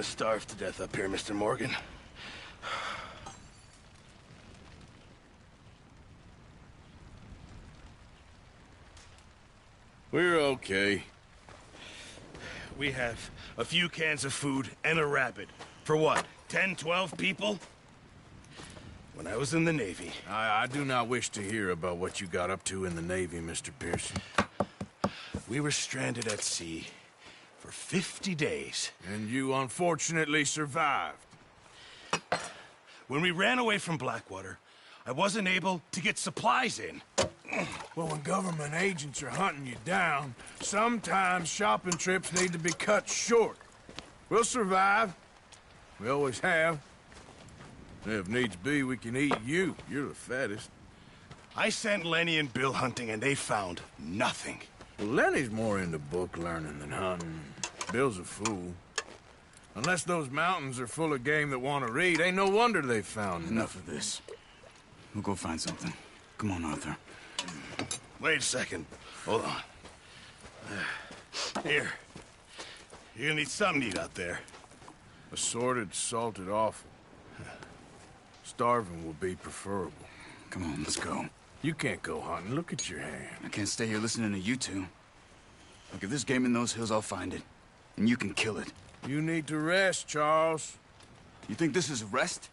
gonna starve to death up here, Mr. Morgan. We're okay. We have a few cans of food and a rabbit. For what, 10, 12 people? When I was in the Navy... I do not wish to hear about what you got up to in the Navy, Mr. Pearson. We were stranded at sea for 50 days. And you unfortunately survived. When we ran away from Blackwater, I wasn't able to get supplies in. Well, when government agents are hunting you down, sometimes shopping trips need to be cut short. We'll survive. We always have. If needs be, we can eat you. You're the fattest. I sent Lenny and Bill hunting, and they found nothing. Well, Lenny's more into book learning than hunting. Bill's a fool. Unless those mountains are full of game that want to read, ain't no wonder they found Enough of this. We'll go find something. Come on, Arthur. Wait a second. Hold on. Here. You're gonna need something to eat out there. Assorted, salted offal. Starving will be preferable. Come on, let's go. You can't go hunting. Look at your hand. I can't stay here listening to you two. Look, if there's game in those hills, I'll find it. And you can kill it. You need to rest, Charles. You think this is rest?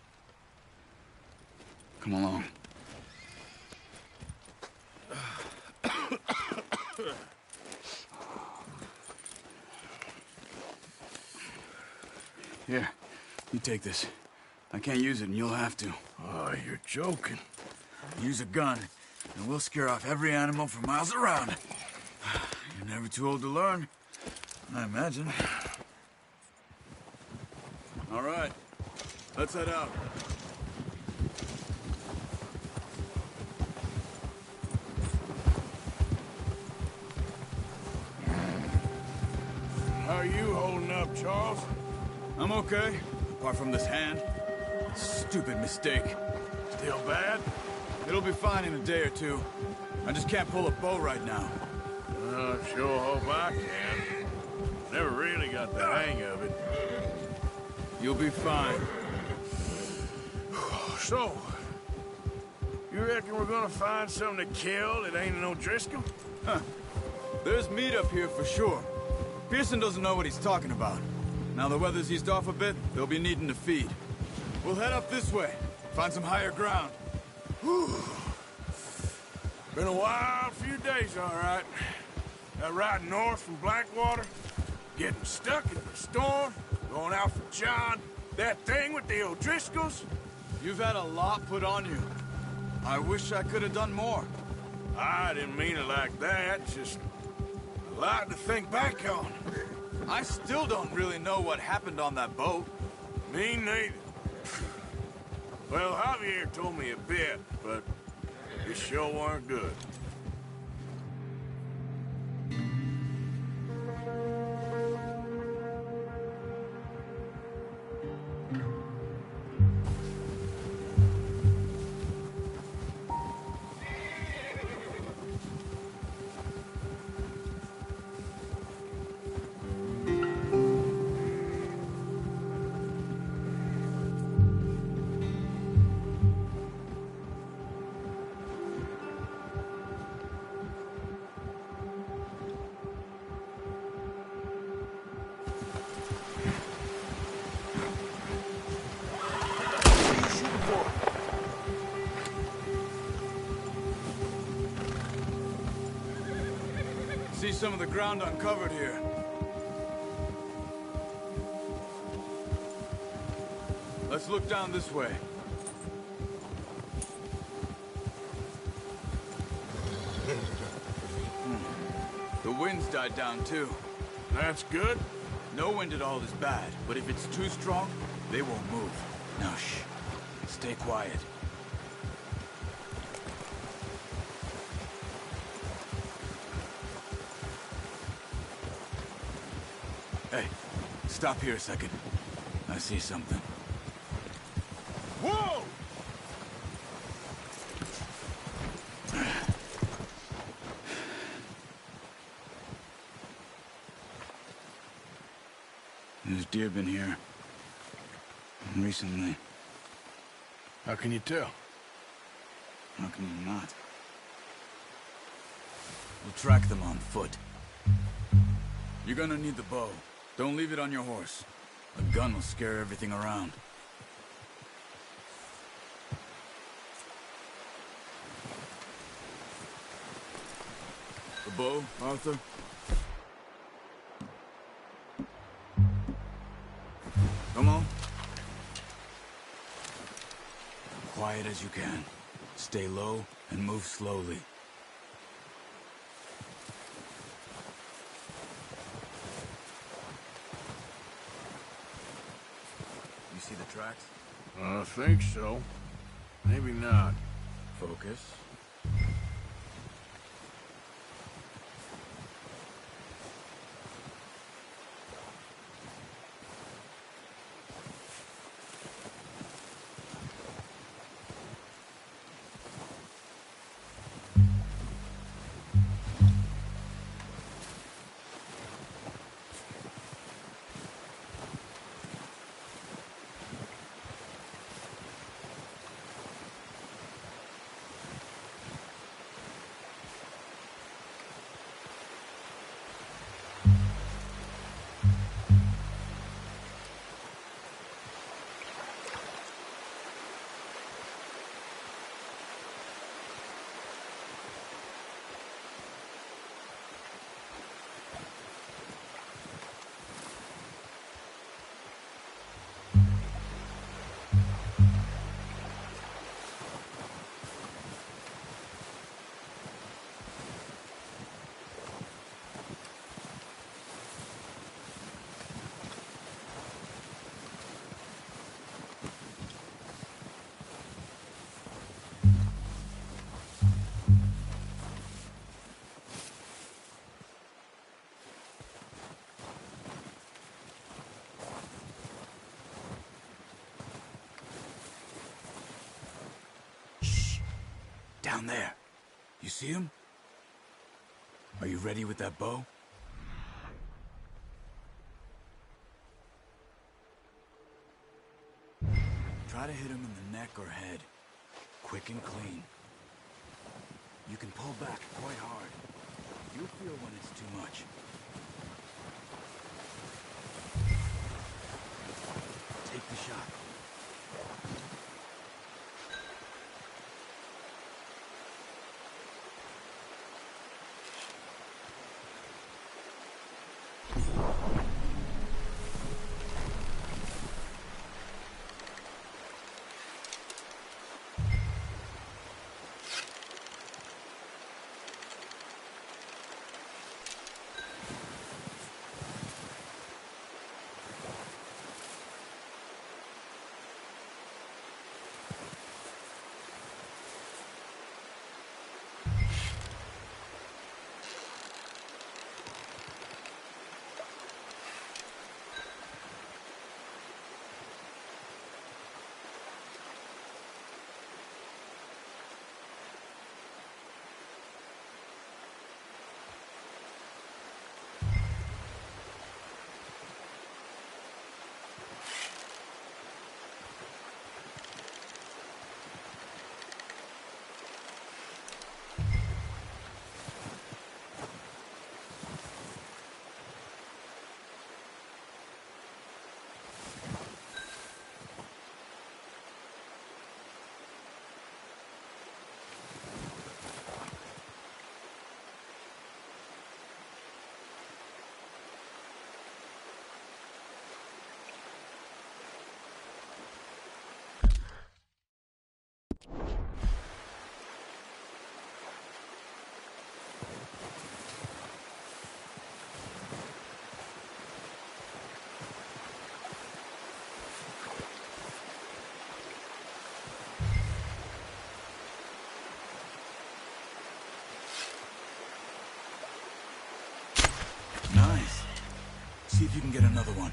Come along. Here, you take this. I can't use it, and you'll have to. Oh, you're joking. Use a gun, and we'll scare off every animal for miles around. You're never too old to learn, I imagine. All right, let's head out. How are you holding up, Charles? I'm okay, apart from this hand. Stupid mistake. Still bad? It'll be fine in a day or two. I just can't pull a bow right now. Sure hope I can. Never really got the hang of it. You'll be fine. So, you reckon we're gonna find something to kill that ain't no Driscoll? Huh. There's meat up here for sure. Pearson doesn't know what he's talking about. Now the weather's eased off a bit, they'll be needing to feed. We'll head up this way, find some higher ground. Whew. Been a wild few days, all right. That ride north from Blackwater, getting stuck in the storm, going out for John, that thing with the O'Driscolls. You've had a lot put on you. I wish I could have done more. I didn't mean it like that, just a lot to think back on. I still don't really know what happened on that boat. Me neither. Well, Javier told me a bit, but it sure weren't good. See some of the ground uncovered here. Let's look down this way. The wind's died down too. That's good. No wind at all is bad, but if it's too strong, they won't move. Now shh. Stay quiet. Hey, stop here a second. I see something. Whoa! There's deer been here. Recently. How can you tell? How can you not? We'll track them on foot. You're gonna need the bow. Don't leave it on your horse. A gun will scare everything around. The bow, Arthur? Come on. Quiet as you can. Stay low and move slowly. You see the tracks? I think so. Maybe not. Focus. Down there. You see him? Are you ready with that bow? Try to hit him in the neck or head. Quick and clean. You can pull back quite hard. You'll feel when it's too much. Take the shot. Nice. See if you can get another one.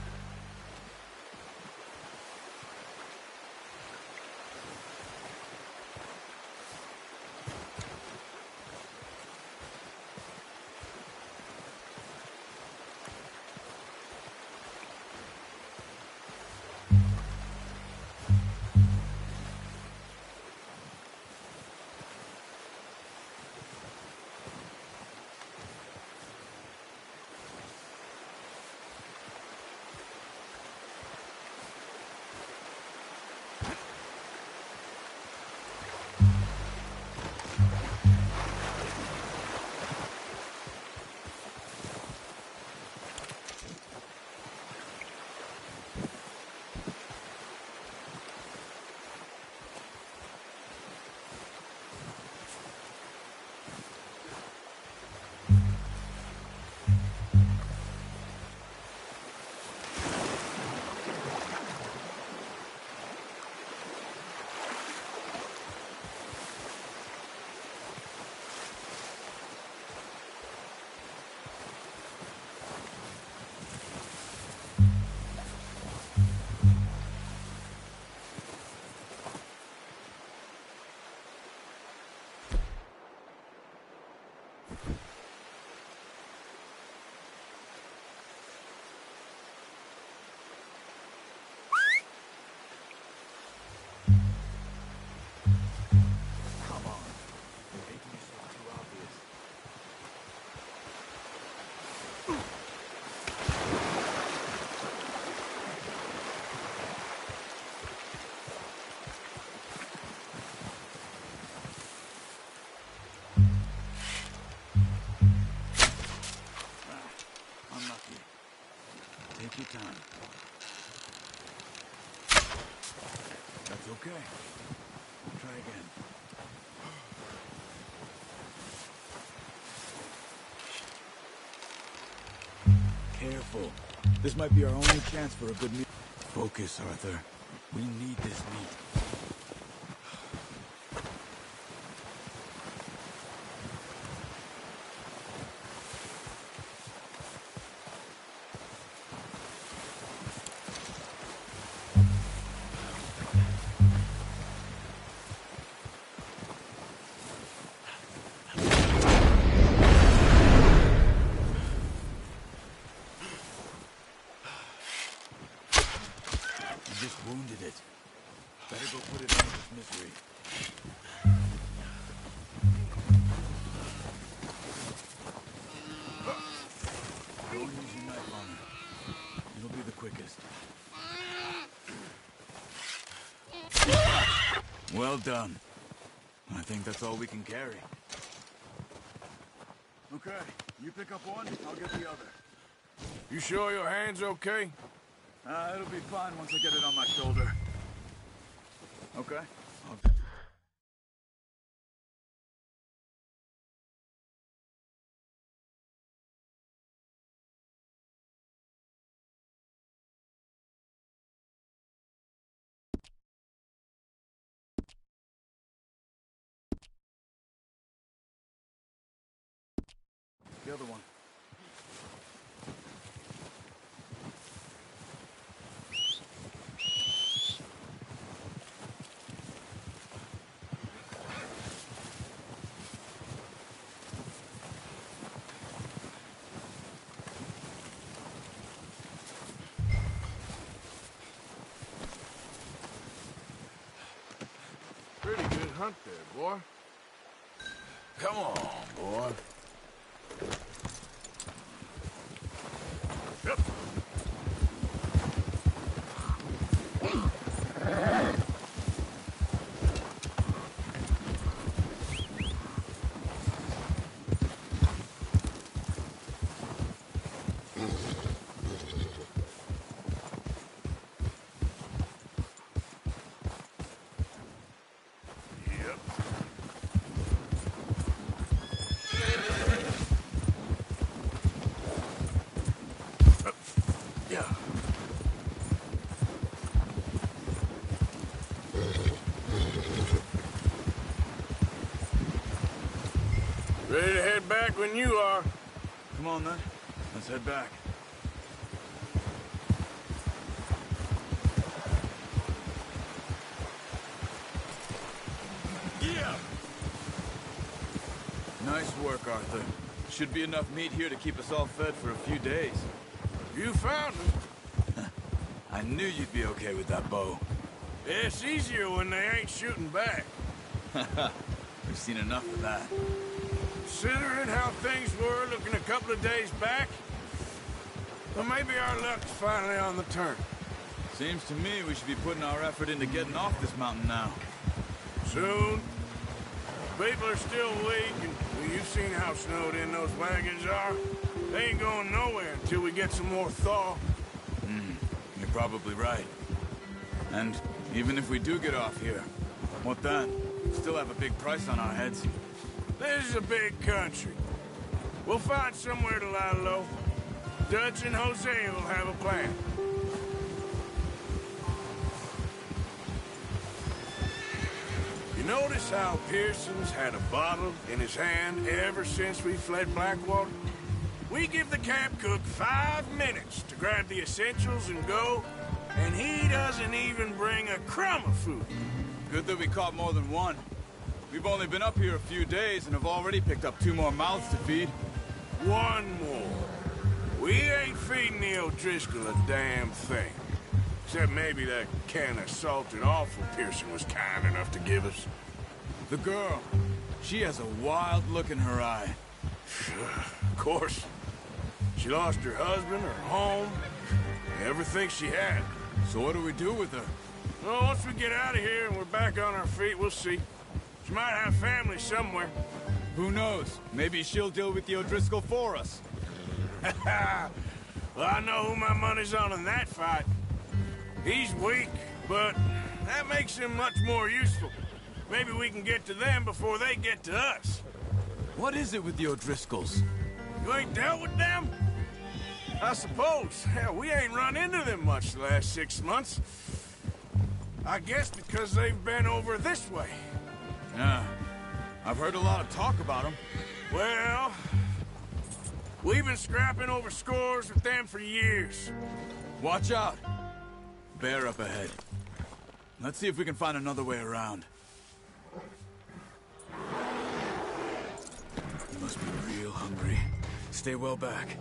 It's okay. Try again. Careful. This might be our only chance for a good meal. Focus, Arthur. We need this meat. Wounded it. Better go put it out of its misery. Go and use your knife on her. It'll be the quickest. Well done. I think that's all we can carry. Okay, you pick up one, I'll get the other. You sure your hand's okay? It'll be fine once I get it on my shoulder. Okay. The other one. Pretty good hunt there, boy. Come on, boy. Yep. Ready to head back when you are. Come on, then. Let's head back. Yeah! Nice work, Arthur. Should be enough meat here to keep us all fed for a few days. You found them. I knew you'd be okay with that bow. It's easier when they ain't shooting back. We've seen enough of that. Considering how things were looking a couple of days back, well, maybe our luck's finally on the turn. Seems to me we should be putting our effort into getting off this mountain now. Soon. People are still weak, and well, you've seen how snowed in those wagons are. They ain't going nowhere until we get some more thaw. You're probably right. And even if we do get off here, what then? Still have a big price on our heads. This is a big country. We'll find somewhere to lie low. Dutch and Jose will have a plan. You notice how Pearson's had a bottle in his hand ever since we fled Blackwater? We give the camp cook 5 minutes to grab the essentials and go, and he doesn't even bring a crumb of food. Good that we caught more than one. We've only been up here a few days and have already picked up 2 more mouths to feed. 1 more. We ain't feeding the O'Driscoll a damn thing. Except maybe that can of salted offal Pearson was kind enough to give us. The girl. She has a wild look in her eye. Of course. She lost her husband, her home, everything she had. So what do we do with her? Well, once we get out of here and we're back on our feet, we'll see. She might have family somewhere. Who knows? Maybe she'll deal with the O'Driscoll for us. Well, I know who my money's on in that fight. He's weak, but That makes them much more useful. Maybe we can get to them before they get to us. What is it with the O'Driscolls? You ain't dealt with them? I suppose. Hell, we ain't run into them much the last 6 months. I guess because they've been over this way. Yeah, I've heard a lot of talk about them. Well, we've been scrapping over scores with them for years. Watch out. Bear up ahead. Let's see if we can find another way around. You must be real hungry. Stay well back.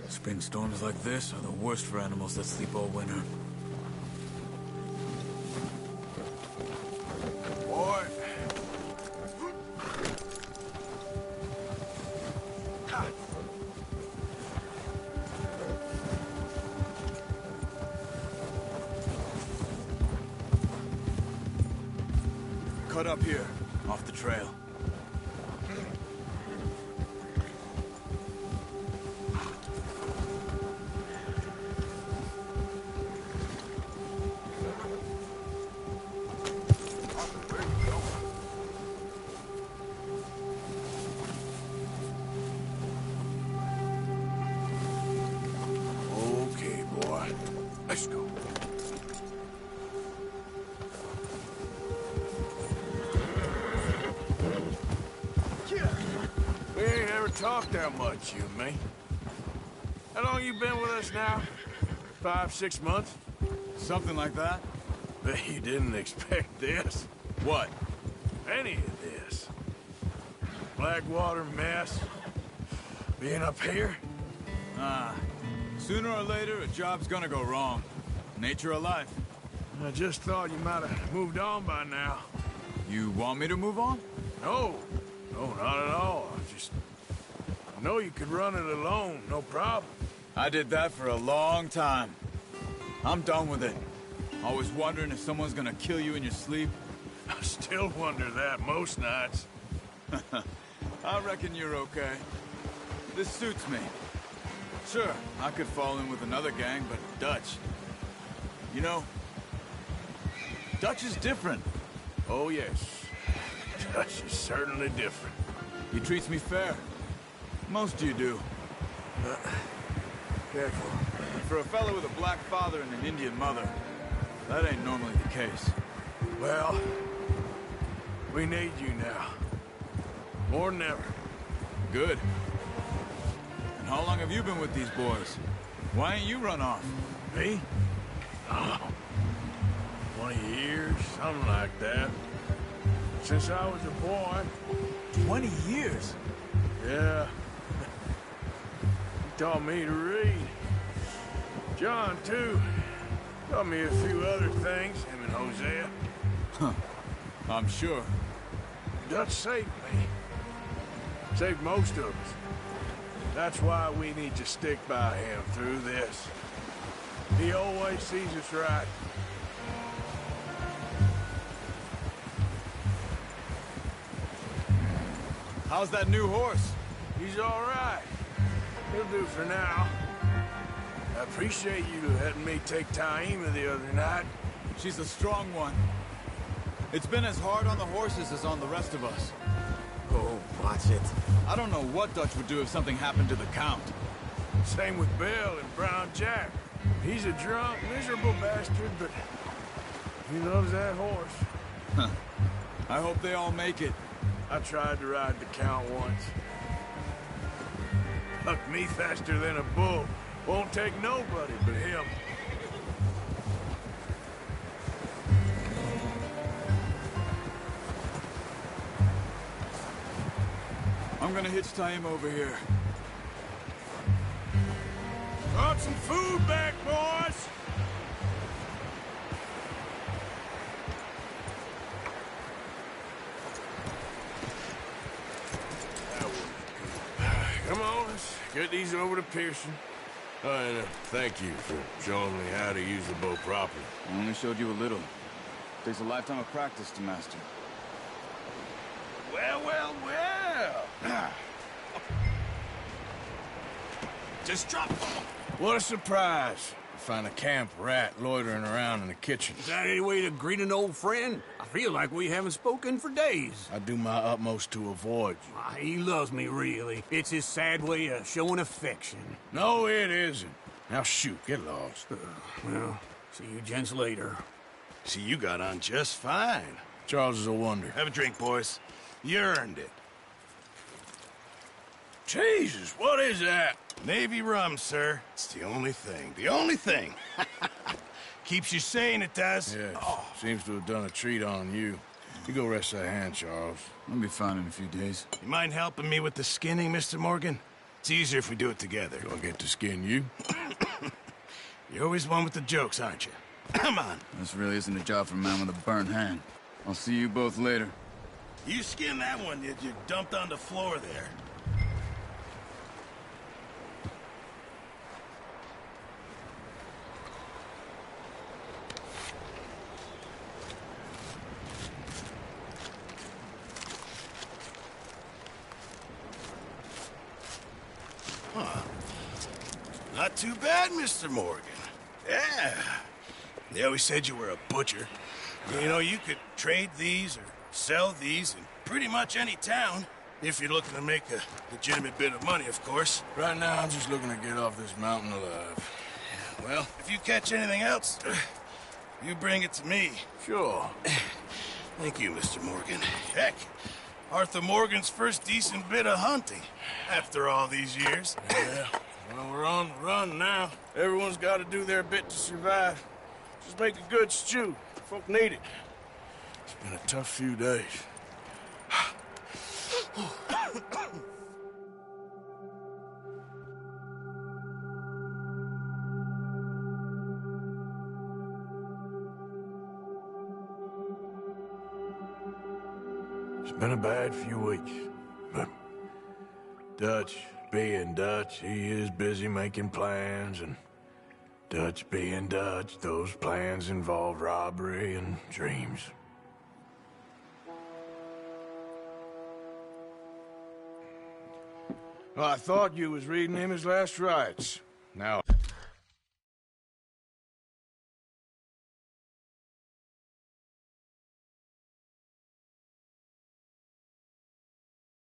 Spring storms like this are the worst for animals that sleep all winter. Boy. Cut up here, off the trail. Okay, boy. Let's go. We ain't ever talked that much, you and me. How long you been with us now? 5, 6 months? Something like that? Bet you didn't expect this. What? Any of this. Blackwater mess. Being up here? Sooner or later, a job's gonna go wrong. Nature of life. I just thought you might have moved on by now. You want me to move on? No. No, not at all. I know you could run it alone, no problem. I did that for a long time. I'm done with it. Always wondering if someone's gonna kill you in your sleep. I still wonder that most nights. I reckon you're okay. This suits me. Sure, I could fall in with another gang, but Dutch... You know, Dutch is different. Oh, yes. Dutch is certainly different. He treats me fair. Most of you do. Careful. For a fellow with a black father and an Indian mother, that ain't normally the case. Well, we need you now. More than ever. Good. And how long have you been with these boys? Why ain't you run off? Me? Oh, 20 years, something like that. Since I was a boy. 20 years? Yeah. He taught me to read. John, too. Taught me a few other things, him and Hosea. Huh. I'm sure. Dutch saved me. Saved most of us. That's why we need to stick by him through this. He always sees us right. How's that new horse? He's all right. He'll do for now. I appreciate you letting me take Taima the other night. She's a strong one. It's been as hard on the horses as on the rest of us. Oh, watch it. I don't know what Dutch would do if something happened to the Count. Same with Bill and Brown Jack. He's a drunk, miserable bastard, but he loves that horse. Huh. I hope they all make it. I tried to ride the Count once. Hucked me faster than a bull. Won't take nobody but him. I'm gonna hitch Taima over here. Brought some food back, boys! Come on, let's get these over to Pearson. And thank you for showing me how to use the bow properly. I only showed you a little. Takes a lifetime of practice to master. Well, well, well! Just drop. What a surprise. find a camp rat loitering around in the kitchen. Is that any way to greet an old friend? I feel like we haven't spoken for days. I do my utmost to avoid you. He loves me, really. It's his sad way of showing affection. No, it isn't. Now shoot, get lost. Well, see you gents later. See, you got on just fine. Charles is a wonder. Have a drink, boys. You earned it. Jesus, what is that? Navy rum, sir. It's the only thing. The only thing. Keeps you sane, it does. Yeah, seems to have done a treat on you. You go rest that hand, Charles. I'll be fine in a few days. You mind helping me with the skinning, Mr. Morgan? It's easier if we do it together. Do I get to skin you? You're always one with the jokes, aren't you? Come on. This really isn't a job for a man with a burnt hand. I'll see you both later. You skin that one that you dumped on the floor there. Not too bad, Mr. Morgan. Yeah. They always said you were a butcher. You know, you could trade these or sell these in pretty much any town, if you're looking to make a legitimate bit of money, of course. Right now, I'm just looking to get off this mountain alive. Well, if you catch anything else, you bring it to me. Sure. Thank you, Mr. Morgan. Heck, Arthur Morgan's first decent bit of hunting, after all these years. Yeah. Well, we're on the run now. Everyone's got to do their bit to survive. Just make a good stew. Folk need it. It's been a tough few days. It's been a bad few weeks, but Dutch being Dutch, he is busy making plans, and Dutch being Dutch, those plans involve robbery and dreams. Well, I thought you was reading him his last rites. Now